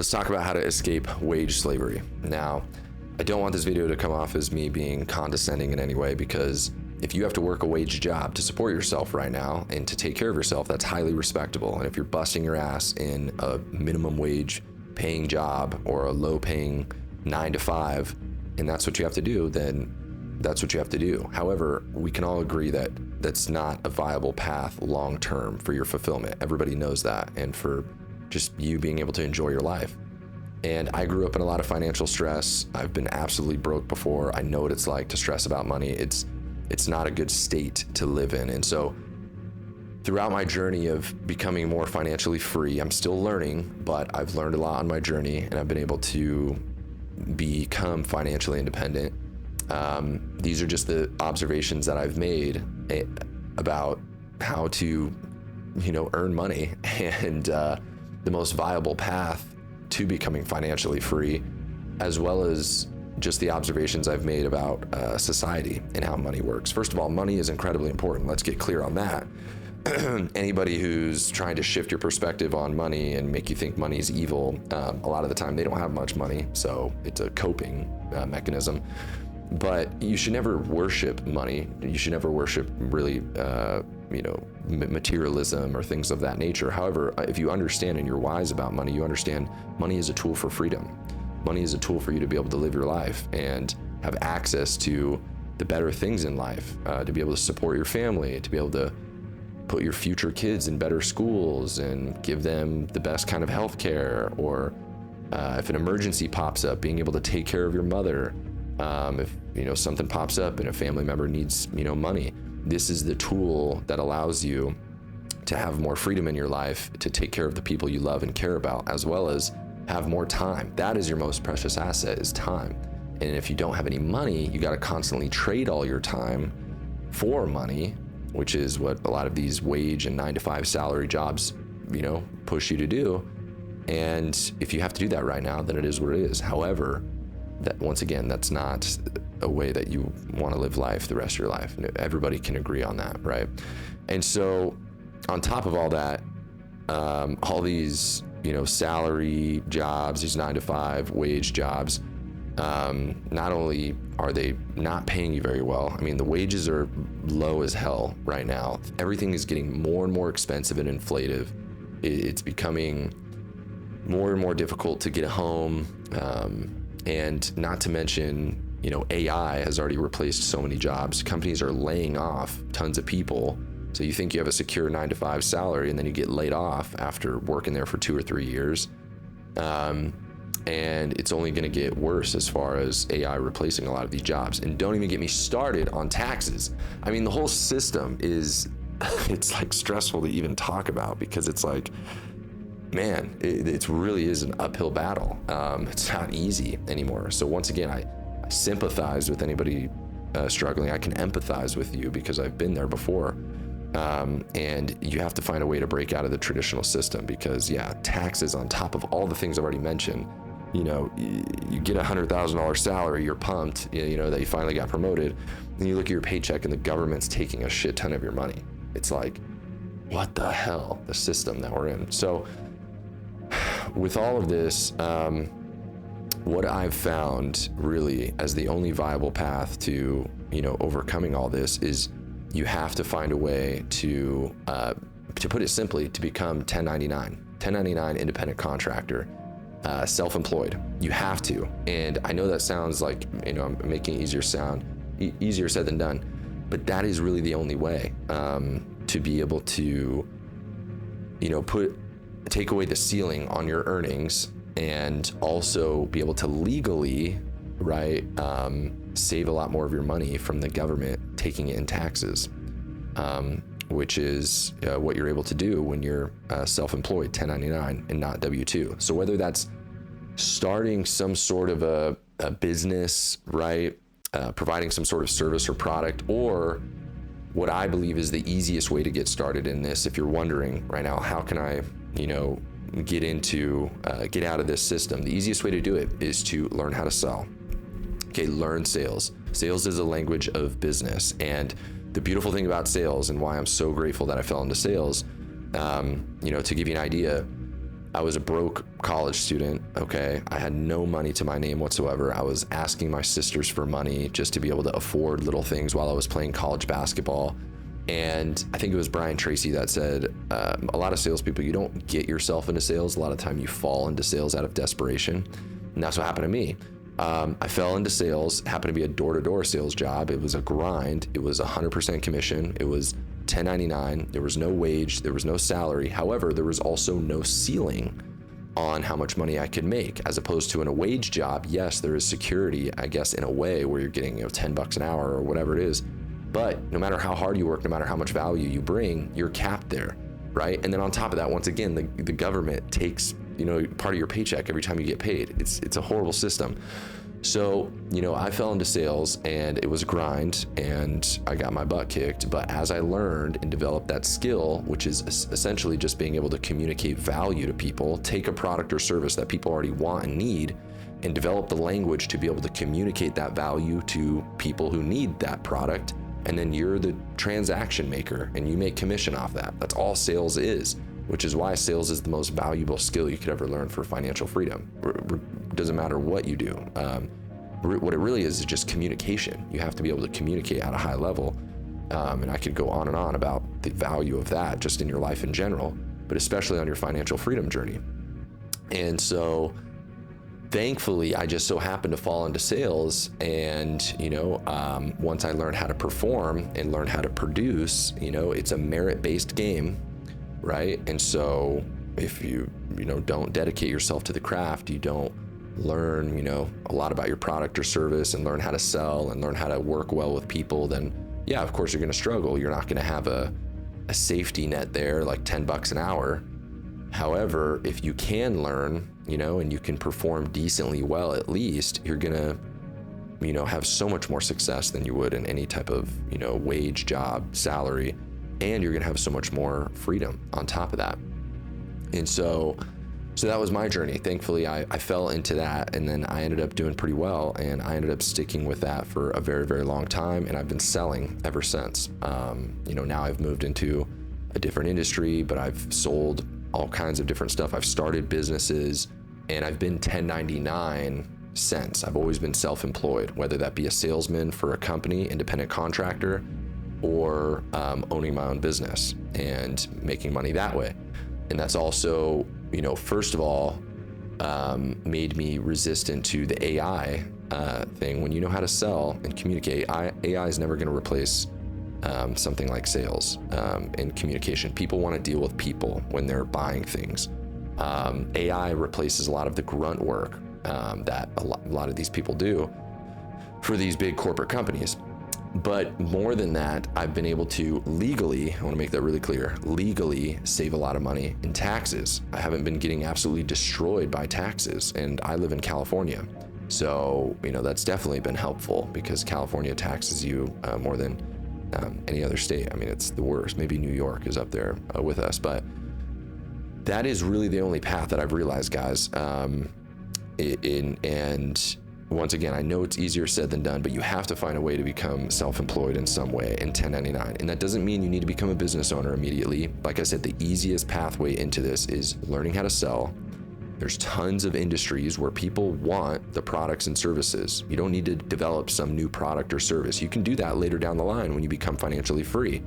let's talk about how to escape wage slavery. Now, I don't want this video to come off as me being condescending in any way, because if you have to work a wage job to support yourself right now and to take care of yourself, that's highly respectable. And if you're busting your ass in a minimum wage paying job or a low paying 9 to 5, and that's what you have to do, then that's what you have to do. However, we can all agree that that's not a viable path long term for your fulfillment. Everybody knows that, and for just you being able to enjoy your life. And I grew up in a lot of financial stress. I've been absolutely broke before. I know what it's like to stress about money. It's not a good state to live in. And so throughout my journey of becoming more financially free, I'm still learning, but I've learned a lot on my journey, and I've been able to become financially independent. These are just the observations that I've made about how to, earn money and the most viable path to becoming financially free, as well as just the observations I've made about society and how money works. First of all, money is incredibly important. Let's get clear on that. Anybody who's trying to shift your perspective on money and make you think money is evil, a lot of the time they don't have much money, so it's a coping mechanism. But you should never worship money. You should never worship really, materialism or things of that nature. However, if you understand and you're wise about money, you understand money is a tool for freedom. Money is a tool for you to be able to live your life and have access to the better things in life, to be able to support your family, to be able to put your future kids in better schools and give them the best kind of health care, or if an emergency pops up, being able to take care of your mother. If something pops up and a family member needs money, this is the tool that allows you to have more freedom in your life, to take care of the people you love and care about, as well as have more time. That is your most precious asset, is time. And if you don't have any money, you got to constantly trade all your time for money, which is what a lot of these wage and 9 to 5 salary jobs push you to do. And if you have to do that right now, then it is what it is. However, that once again, that's not a way that you want to live life the rest of your life. Everybody can agree on that, right? And so on top of all that, all these salary jobs, these 9 to 5 wage jobs, not only are they not paying you very well, I mean, the wages are low as hell right now. Everything is getting more and more expensive and inflative. It's becoming more and more difficult to get a home, and not to mention, AI has already replaced so many jobs. Companies are laying off tons of people. So you think you have a secure 9 to 5 salary, and then you get laid off after working there for 2 or 3 years. And it's only going to get worse as far as AI replacing a lot of these jobs. And don't even get me started on taxes. I mean, the whole system is, it's like stressful to even talk about, because it's like, man, it really is an uphill battle. It's not easy anymore. So once again, I sympathize with anybody struggling. I can empathize with you because I've been there before. And you have to find a way to break out of the traditional system, because taxes on top of all the things I've already mentioned. You get a $100,000 salary, you're pumped, that you finally got promoted. Then you look at your paycheck and the government's taking a shit ton of your money. It's like, what the hell, the system that we're in. So with all of this, what I've found really as the only viable path to, overcoming all this is you have to find a way to put it simply, to become 1099 independent contractor, self-employed. You have to. And I know that sounds like, I'm making it easier said than done, but that is really the only way to be able to, take away the ceiling on your earnings, and also be able to legally, right, save a lot more of your money from the government taking it in taxes, which is what you're able to do when you're self-employed, 1099, and not W-2. So whether that's starting some sort of a business, right, providing some sort of service or product, or what I believe is the easiest way to get started in this, if you're wondering right now, how can I, get out of this system? The easiest way to do it is to learn how to sell. Okay, learn sales. Sales is a language of business. And the beautiful thing about sales, and why I'm so grateful that I fell into sales, to give you an idea, I was a broke college student, okay? I had no money to my name whatsoever. I was asking my sisters for money just to be able to afford little things while I was playing college basketball. And I think it was Brian Tracy that said, a lot of salespeople, you don't get yourself into sales. A lot of the time you fall into sales out of desperation. And that's what happened to me. I fell into sales, happened to be a door-to-door sales job. It was a grind. It was 100% commission. It was 1099. There was no wage. There was no salary. However, there was also no ceiling on how much money I could make, as opposed to in a wage job. Yes, there is security, I guess, in a way where you're getting, $10 an hour or whatever it is. But no matter how hard you work, no matter how much value you bring, you're capped there, right? And then on top of that, once again, the government takes, part of your paycheck every time you get paid. It's a horrible system. So, I fell into sales and it was a grind and I got my butt kicked. But as I learned and developed that skill, which is essentially just being able to communicate value to people, take a product or service that people already want and need, and develop the language to be able to communicate that value to people who need that product. And then you're the transaction maker and you make commission off that. That's all sales is, which is why sales is the most valuable skill you could ever learn for financial freedom. Doesn't matter what you do. What it really is just communication. You have to be able to communicate at a high level. And I could go on and on about the value of that just in your life in general, but especially on your financial freedom journey. And so thankfully, I just so happened to fall into sales, and once I learned how to perform and learn how to produce, it's a merit-based game, right? And so if you don't dedicate yourself to the craft, you don't learn a lot about your product or service and learn how to sell and learn how to work well with people, then yeah, of course you're going to struggle. You're not going to have a safety net there like $10 an hour. However, if you can learn, and you can perform decently well, at least you're gonna, have so much more success than you would in any type of, wage job, salary, and you're gonna have so much more freedom on top of that. And so that was my journey. Thankfully, I fell into that, and then I ended up doing pretty well, and I ended up sticking with that for a very, very long time, and I've been selling ever since. Now I've moved into a different industry, but I've sold all kinds of different stuff. I've started businesses, and I've been 1099 since. I've always been self-employed, whether that be a salesman for a company, independent contractor, or owning my own business and making money that way. And that's also, first of all, made me resistant to the AI thing. When you know how to sell and communicate, AI is never going to replace something like sales and communication. People want to deal with people when they're buying things. AI replaces a lot of the grunt work that a lot of these people do for these big corporate companies. But more than that, I've been able to legally, I want to make that really clear, legally save a lot of money in taxes. I haven't been getting absolutely destroyed by taxes, and I live in California. So, that's definitely been helpful because California taxes you more than any other state. I mean, it's the worst. Maybe New York is up there with us, but that is really the only path that I've realized, guys. And once again, I know it's easier said than done, but you have to find a way to become self-employed in some way in 1099. And that doesn't mean you need to become a business owner immediately. Like I said, the easiest pathway into this is learning how to sell. There's tons of industries where people want the products and services. You don't need to develop some new product or service. You can do that later down the line when you become financially free,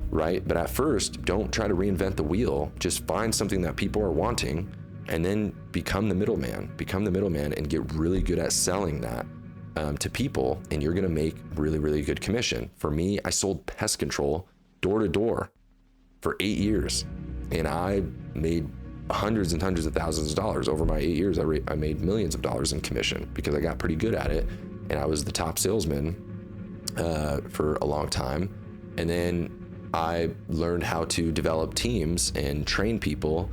right? But at first, don't try to reinvent the wheel. Just find something that people are wanting and then become the middleman. Become the middleman and get really good at selling that to people, and you're gonna make really, really good commission. For me, I sold pest control door to door for 8 years, and I made hundreds and hundreds of thousands of dollars over my 8 years. I made millions of dollars in commission because I got pretty good at it, and I was the top salesman for a long time. And then I learned how to develop teams and train people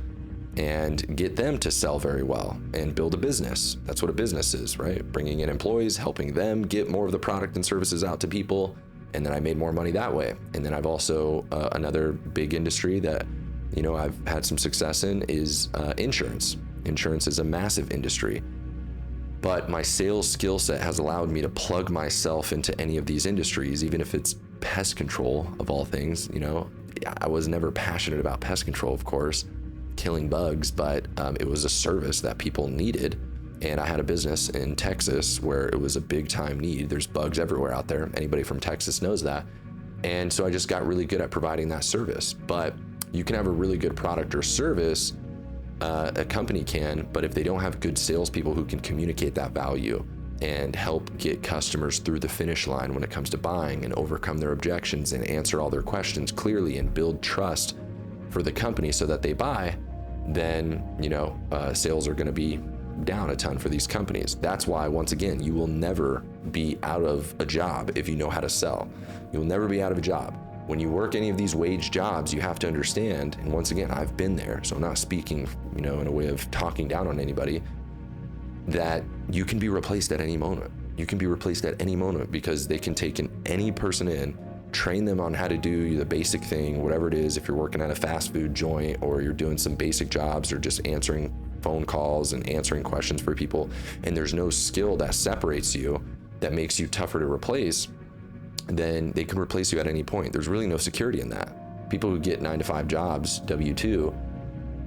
and get them to sell very well and build a business. That's what a business is, right? Bringing in employees, helping them get more of the product and services out to people. And then I made more money that way. And then I've also, another big industry that, I've had some success in is insurance. Insurance is a massive industry, but my sales skill set has allowed me to plug myself into any of these industries, even if it's pest control of all things. I was never passionate about pest control, of course. killing bugs, but it was a service that people needed. And I had a business in Texas where it was a big time need. There's bugs everywhere out there. Anybody from Texas knows that. And so I just got really good at providing that service. But you can have a really good product or service, a company can, but if they don't have good salespeople who can communicate that value and help get customers through the finish line when it comes to buying and overcome their objections and answer all their questions clearly and build trust for the company so that they buy, then, sales are going to be down a ton for these companies. That's why, once again, you will never be out of a job if you know how to sell. You'll never be out of a job. When you work any of these wage jobs, you have to understand, and once again, I've been there, so I'm not speaking, in a way of talking down on anybody, that you can be replaced at any moment. You can be replaced at any moment because they can take any person in, train them on how to do the basic thing, whatever it is, if you're working at a fast food joint or you're doing some basic jobs or just answering phone calls and answering questions for people, and there's no skill that separates you that makes you tougher to replace, then they can replace you at any point. There's really no security in that. People who get 9-to-5 jobs, W-2,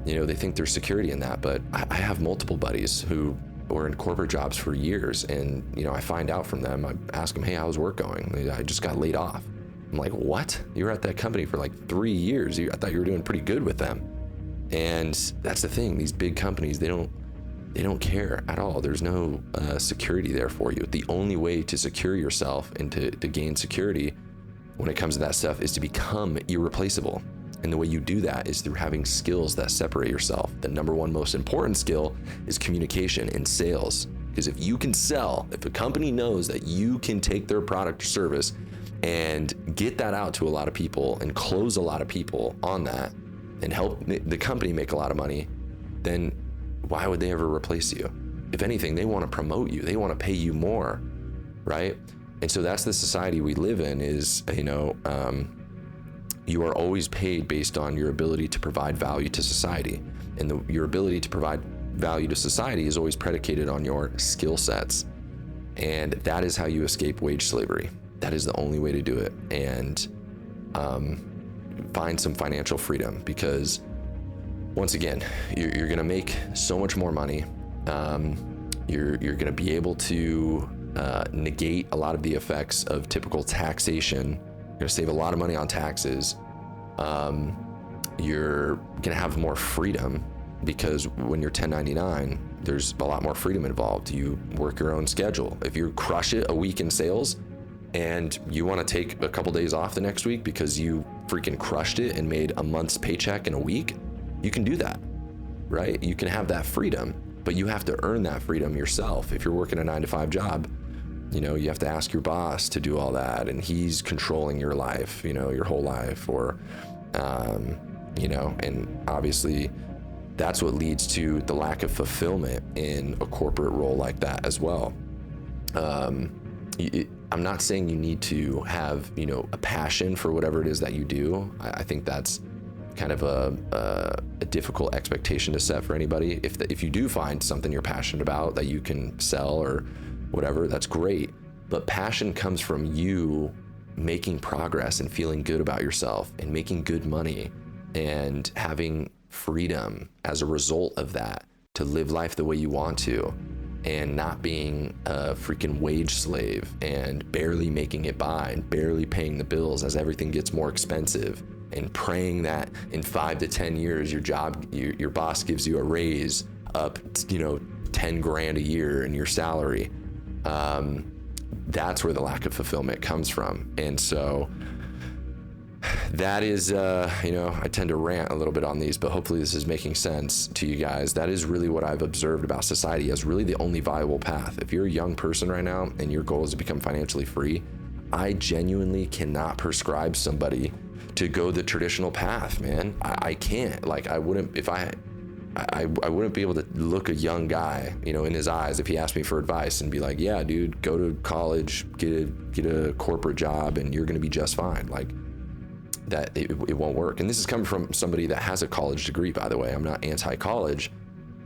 they think there's security in that, but I have multiple buddies who were in corporate jobs for years, and I find out from them, I ask them, hey, how's work going? I just got laid off. I'm like, what? You were at that company for like 3 years. I thought you were doing pretty good with them. And that's the thing, these big companies, they don't care at all. There's no security there for you. The only way to secure yourself and to gain security when it comes to that stuff is to become irreplaceable. And the way you do that is through having skills that separate yourself. The number one most important skill is communication and sales. Because if you can sell, if a company knows that you can take their product or service and get that out to a lot of people and close a lot of people on that and help the company make a lot of money, then why would they ever replace you? If anything, they want to promote you. They want to pay you more, right? And so that's the society we live in is, you are always paid based on your ability to provide value to society. And your ability to provide value to society is always predicated on your skill sets. And that is how you escape wage slavery. That is the only way to do it. And find some financial freedom, because once again, you're going to make so much more money. You're going to be able to negate a lot of the effects of typical taxation. You're going to save a lot of money on taxes. You're going to have more freedom, because when you're 1099, there's a lot more freedom involved. You work your own schedule. If you crush it a week in sales and you want to take a couple days off the next week because you freaking crushed it and made a month's paycheck in a week, you can do that, right? You can have that freedom, but you have to earn that freedom yourself. If you're working a 9-to-5 job, you have to ask your boss to do all that, and he's controlling your life, your whole life, or, and obviously that's what leads to the lack of fulfillment in a corporate role like that as well. I'm not saying you need to have, a passion for whatever it is that you do. I think that's kind of a difficult expectation to set for anybody. If you do find something you're passionate about that you can sell or whatever, that's great. But passion comes from you making progress and feeling good about yourself and making good money and having freedom as a result of that to live life the way you want to, and not being a freaking wage slave and barely making it by and barely paying the bills as everything gets more expensive, and praying that in 5 to 10 years your boss gives you a raise up 10 grand a year in your salary. That's where the lack of fulfillment comes from. And so that is, I tend to rant a little bit on these, but hopefully this is making sense to you guys. That is really what I've observed about society as really the only viable path. If you're a young person right now and your goal is to become financially free, I genuinely cannot prescribe somebody to go the traditional path, man. I can't. Like, I wouldn't, if I wouldn't be able to look a young guy, in his eyes if he asked me for advice and be like, yeah, dude, go to college, get a corporate job, and you're going to be just fine. Like, that it won't work. And this is coming from somebody that has a college degree, by the way. I'm not anti-college.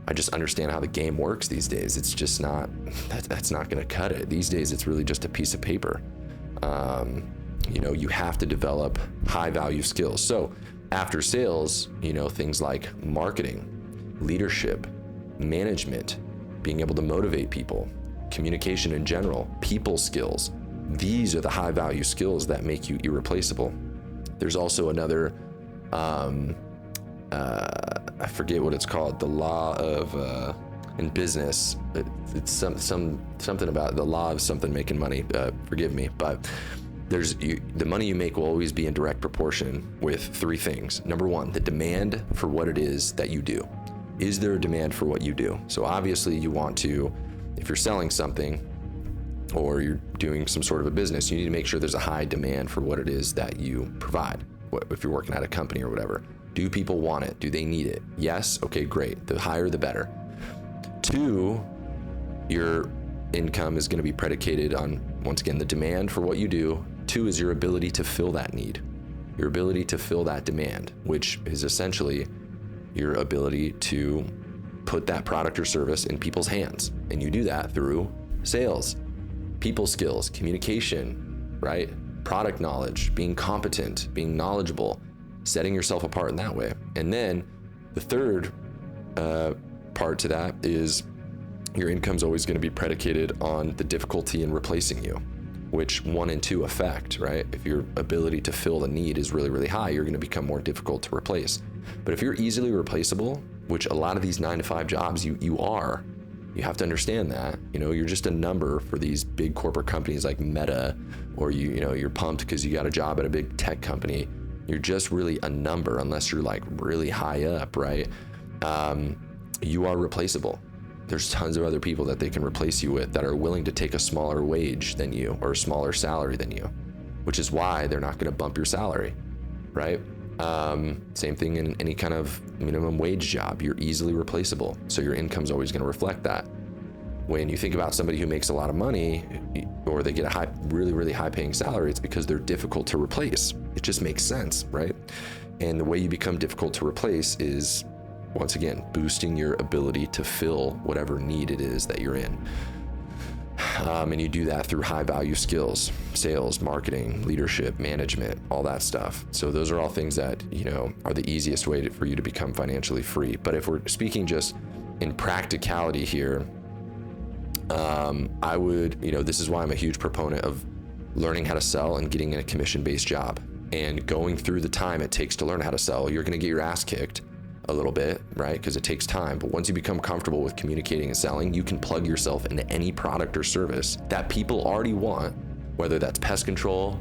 I just understand how the game works these days. It's just not, that's not going to cut it. These days, it's really just a piece of paper. You have to develop high value skills. So After sales, things like marketing, leadership, management, being able to motivate people, communication in general, people skills. These are the high value skills that make you irreplaceable. There's also another, I forget what it's called, the law of, in business, it's something about the law of something making money, forgive me, but the money you make will always be in direct proportion with three things. Number one, the demand for what it is that you do. Is there a demand for what you do? So obviously you want to, if you're selling something or you're doing some sort of a business, you need to make sure there's a high demand for what it is that you provide. If you're working at a company or whatever, do people want it? Do they need it? Yes? Okay, great. The higher the better. Two, your income is going to be predicated on, once again, the demand for what you do. Two is your ability to fill that need, your ability to fill that demand, which is essentially your ability to put that product or service in people's hands. And you do that through sales, people skills, communication, right? Product knowledge, being competent, being knowledgeable, setting yourself apart in that way. And then the third part to that is your income's always going to be predicated on the difficulty in replacing you, which 1 and 2 affect, right? If your ability to fill the need is really, really high, you're going to become more difficult to replace. But if you're easily replaceable, which a lot of these 9-to-5 jobs you are, you have to understand that, you're just a number for these big corporate companies like Meta, or you're pumped because you got a job at a big tech company. You're just really a number unless you're like really high up, right? You are replaceable. There's tons of other people that they can replace you with that are willing to take a smaller wage than you or a smaller salary than you, which is why they're not going to bump your salary, right? Same thing in any kind of minimum wage job. You're easily replaceable, so your income's always going to reflect that. When you think about somebody who makes a lot of money or they get a really, really high paying salary, it's because they're difficult to replace. It just makes sense, right? And the way you become difficult to replace is, once again, boosting your ability to fill whatever need it is that you're in. And you do that through high value skills, sales, marketing, leadership, management, all that stuff. So those are all things that, are the easiest way for you to become financially free. But if we're speaking just in practicality here, I would, this is why I'm a huge proponent of learning how to sell and getting in a commission-based job and going through the time it takes to learn how to sell. You're going to get your ass kicked a little bit, right? Because it takes time. But once you become comfortable with communicating and selling, you can plug yourself into any product or service that people already want, whether that's pest control,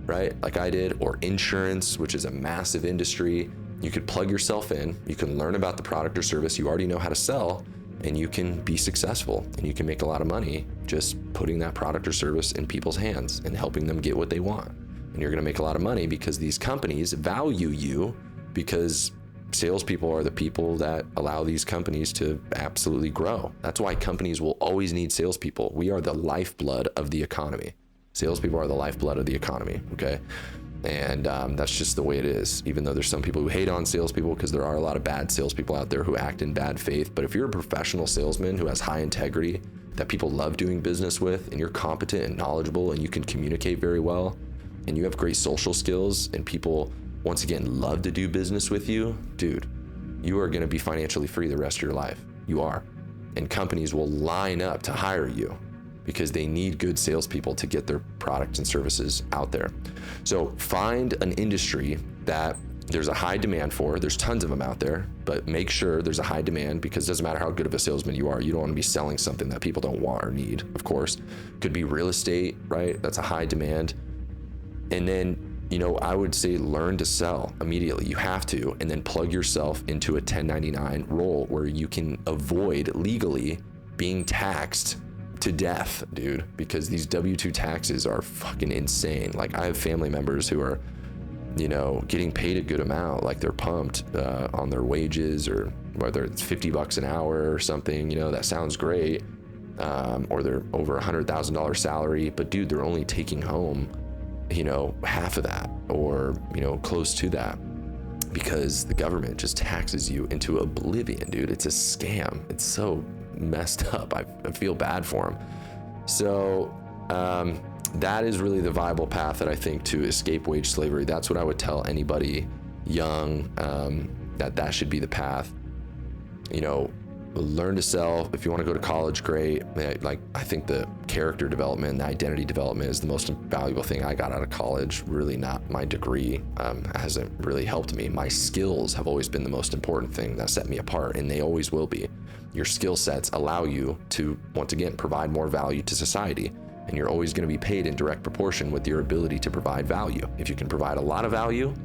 right? Like I did, or insurance, which is a massive industry. You could plug yourself in, you can learn about the product or service you already know how to sell, and you can be successful and you can make a lot of money just putting that product or service in people's hands and helping them get what they want. And you're going to make a lot of money because these companies value you, because salespeople are the people that allow these companies to absolutely grow. That's why companies will always need salespeople. We are the lifeblood of the economy. Salespeople are the lifeblood of the economy, okay? And that's just the way it is, even though there's some people who hate on salespeople because there are a lot of bad salespeople out there who act in bad faith. But if you're a professional salesman who has high integrity, that people love doing business with, and you're competent and knowledgeable and you can communicate very well, and you have great social skills and people, once again, love to do business with you, dude, you are going to be financially free the rest of your life. You are. And companies will line up to hire you because they need good salespeople to get their products and services out there. So find an industry that there's a high demand for. There's tons of them out there, but make sure there's a high demand, because it doesn't matter how good of a salesman you are. You don't want to be selling something that people don't want or need, of course. Could be real estate, right? That's a high demand. And then, I would say learn to sell immediately. You have to, and then plug yourself into a 1099 role where you can avoid legally being taxed to death, dude, because these W-2 taxes are fucking insane. Like, I have family members who are, getting paid a good amount, like they're pumped on their wages, or whether it's $50 an hour or something, that sounds great. Or they're over $100,000 salary, but dude, they're only taking home half of that, or close to that, because the government just taxes you into oblivion, dude. It's a scam. It's so messed up. I feel bad for them. So that is really the viable path that I think to escape wage slavery. That's what I would tell anybody, young, that should be the path. You know, learn to sell. If you want to go to college, great. Like, I think the character development, the identity development is the most valuable thing I got out of college. Really not my degree, hasn't really helped me. My skills have always been the most important thing that set me apart, and they always will be. Your skill sets allow you to, once again, provide more value to society, and you're always going to be paid in direct proportion with your ability to provide value. If you can provide a lot of value,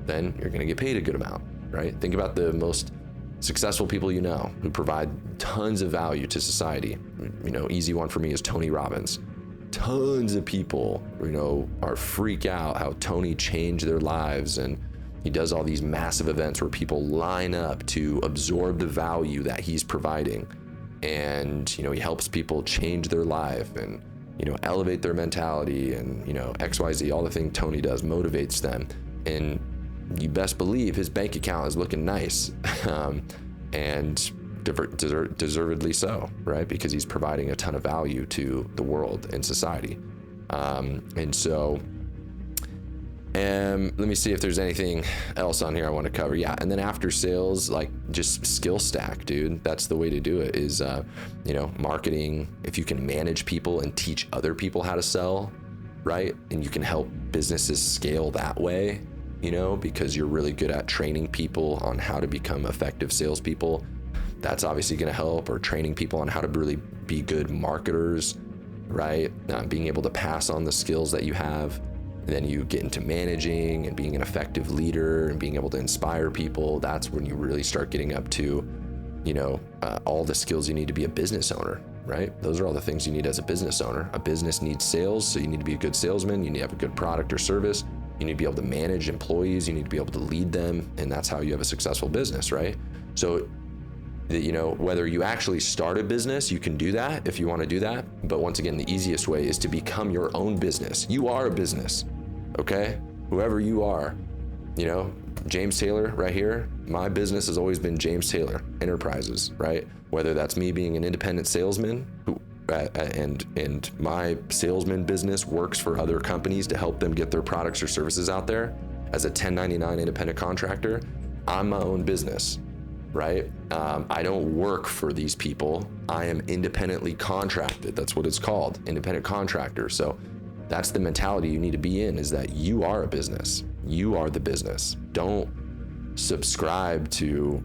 then you're going to get paid a good amount, right? Think about the most successful people you know who provide tons of value to society. You know, easy one for me is Tony Robbins. Tons of people, you know, are freak out how Tony changed their lives, and he does all these massive events where people line up to absorb the value that he's providing. And, you know, he helps people change their life and, you know, elevate their mentality, and, you know, XYZ, all the things Tony does motivates them. And you best believe his bank account is looking nice, and deservedly so, right? Because he's providing a ton of value to the world and society. And so, let me see if there's anything else on here I want to cover. Yeah, and then after sales, like, just skill stack, dude. That's the way to do it, is, you know, marketing. If you can manage people and teach other people how to sell, right? And you can help businesses scale that way, you know, because you're really good at training people on how to become effective salespeople. That's obviously going to help. Or training people on how to really be good marketers, right? Being able to pass on the skills that you have. And then you get into managing and being an effective leader and being able to inspire people. That's when you really start getting up to, you know, all the skills you need to be a business owner, right? Those are all the things you need as a business owner. A business needs sales, so you need to be a good salesman. You need to have a good product or service. You need to be able to manage employees. You need to be able to lead them. And that's how you have a successful business, right? So, you know, whether you actually start a business, you can do that if you want to do that. But once again, the easiest way is to become your own business. You are a business, okay? Whoever you are, you know, James Taylor right here, my business has always been James Taylor Enterprises, right? Whether that's me being an independent salesman who, and my salesman business works for other companies to help them get their products or services out there as a 1099 independent contractor. I'm my own business, right? I don't work for these people. I am independently contracted. That's what it's called, independent contractor. So that's the mentality you need to be in, is that you are a business. You are the business. Don't subscribe to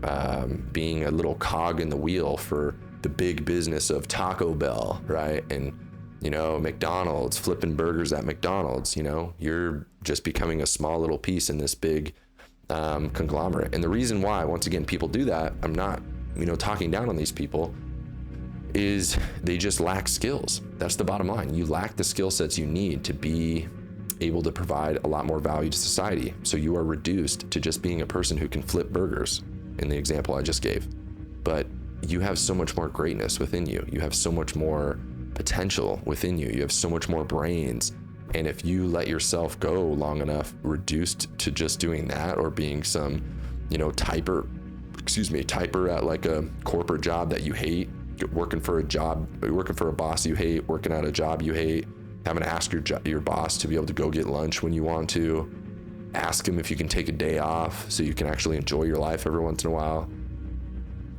being a little cog in the wheel for the big business of Taco Bell, right? And, you know, McDonald's, flipping burgers at McDonald's. You know, you're just becoming a small little piece in this big conglomerate. And the reason why, once again, people do that, I'm not, you know, talking down on these people, is they just lack skills. That's the bottom line. You lack the skill sets you need to be able to provide a lot more value to society. So you are reduced to just being a person who can flip burgers, in the example I just gave. But you have so much more greatness within you. You have so much more potential within you. You have so much more brains. And if you let yourself go long enough, reduced to just doing that, or being some, you know, typer at like a corporate job that you hate, working for a boss you hate, working at a job you hate, having to ask your boss to be able to go get lunch when you want to, ask him if you can take a day off so you can actually enjoy your life every once in a while.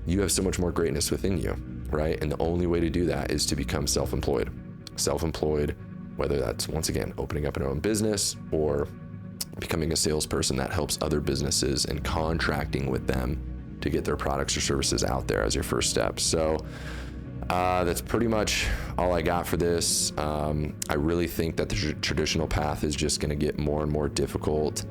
You have so much more greatness within you, right? And the only way to do that is to become self-employed, whether that's, once again, opening up an own business or becoming a salesperson that helps other businesses and contracting with them to get their products or services out there as your first step. So that's pretty much all I got for this. I really think that the traditional path is just going to get more and more difficult.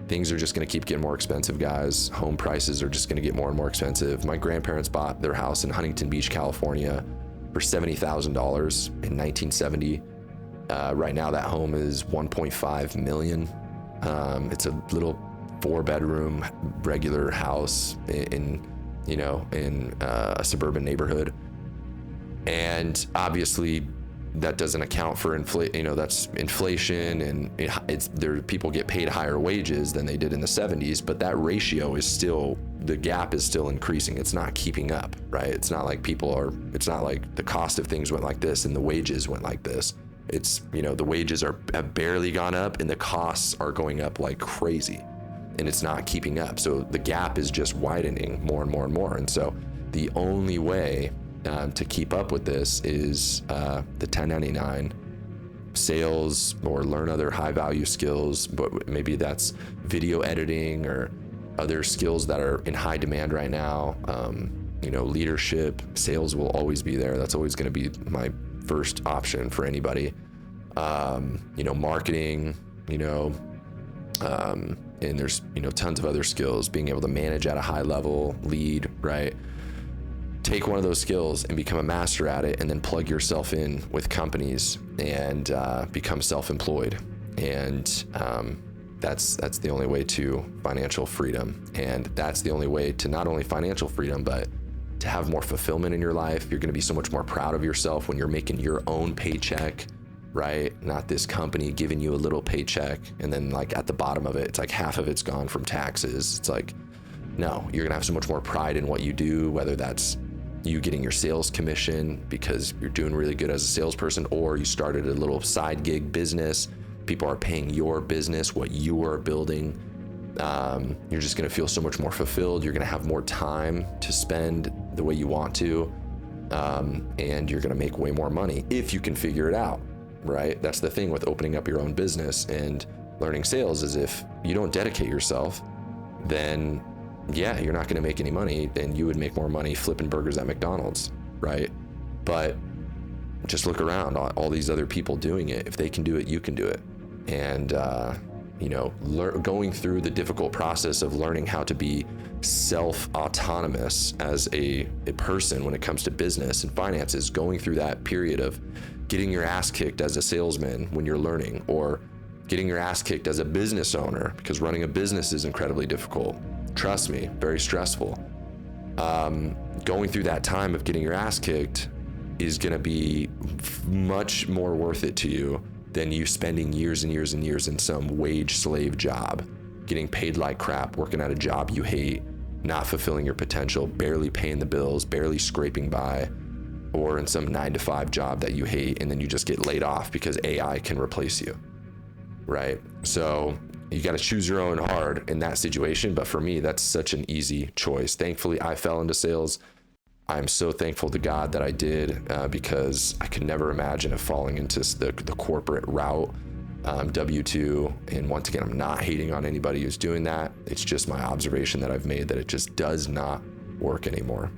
Things are just going to keep getting more expensive, guys. Home prices are just going to get more and more expensive. My grandparents bought their house in Huntington Beach, California for $70,000 in 1970. Right now that home is $1.5 million. It's a little 4-bedroom regular house in a suburban neighborhood. And obviously that doesn't account for that's inflation, and people get paid higher wages than they did in the 70s, but that ratio is still, the gap is still increasing. It's not keeping up, right? It's not like it's not like the cost of things went like this and the wages went like this. It's, the wages have barely gone up and the costs are going up like crazy. and it's not keeping up. So the gap is just widening more and more and more. And so the only way to keep up with this is the 1099 sales, or learn other high value skills, but maybe that's video editing or other skills that are in high demand right now. Leadership, sales will always be there. That's always going to be my first option for anybody. Marketing, and there's, tons of other skills, being able to manage at a high level, lead, right? Take one of those skills and become a master at it, and then plug yourself in with companies and become self-employed. And that's the only way to financial freedom. And that's the only way to not only financial freedom, but to have more fulfillment in your life. You're going to be so much more proud of yourself when you're making your own paycheck, right? Not this company giving you a little paycheck, and then like at the bottom of it, it's like half of it's gone from taxes. It's like, no, you're going to have so much more pride in what you do, whether that's you getting your sales commission because you're doing really good as a salesperson, or you started a little side gig business. People are paying your business, what you are building. You're just going to feel so much more fulfilled. You're going to have more time to spend the way you want to. And you're going to make way more money if you can figure it out, right? That's the thing with opening up your own business and learning sales, is if you don't dedicate yourself, then yeah, you're not going to make any money, and you would make more money flipping burgers at McDonald's, right? But just look around, all these other people doing it. If they can do it, you can do it. And, going through the difficult process of learning how to be self-autonomous as a person when it comes to business and finances, going through that period of getting your ass kicked as a salesman when you're learning, or getting your ass kicked as a business owner, because running a business is incredibly difficult. Trust me, very stressful. Going through that time of getting your ass kicked is going to be much more worth it to you than you spending years and years and years in some wage slave job, getting paid like crap, working at a job you hate, not fulfilling your potential, barely paying the bills, barely scraping by, or in some 9-to-5 job that you hate, and then you just get laid off because AI can replace you, right? So you got to choose your own hard in that situation. But for me, that's such an easy choice. Thankfully, I fell into sales. I'm so thankful to God that I did, because I could never imagine of falling into the corporate route, W-2. And once again, I'm not hating on anybody who's doing that. It's just my observation that I've made that it just does not work anymore.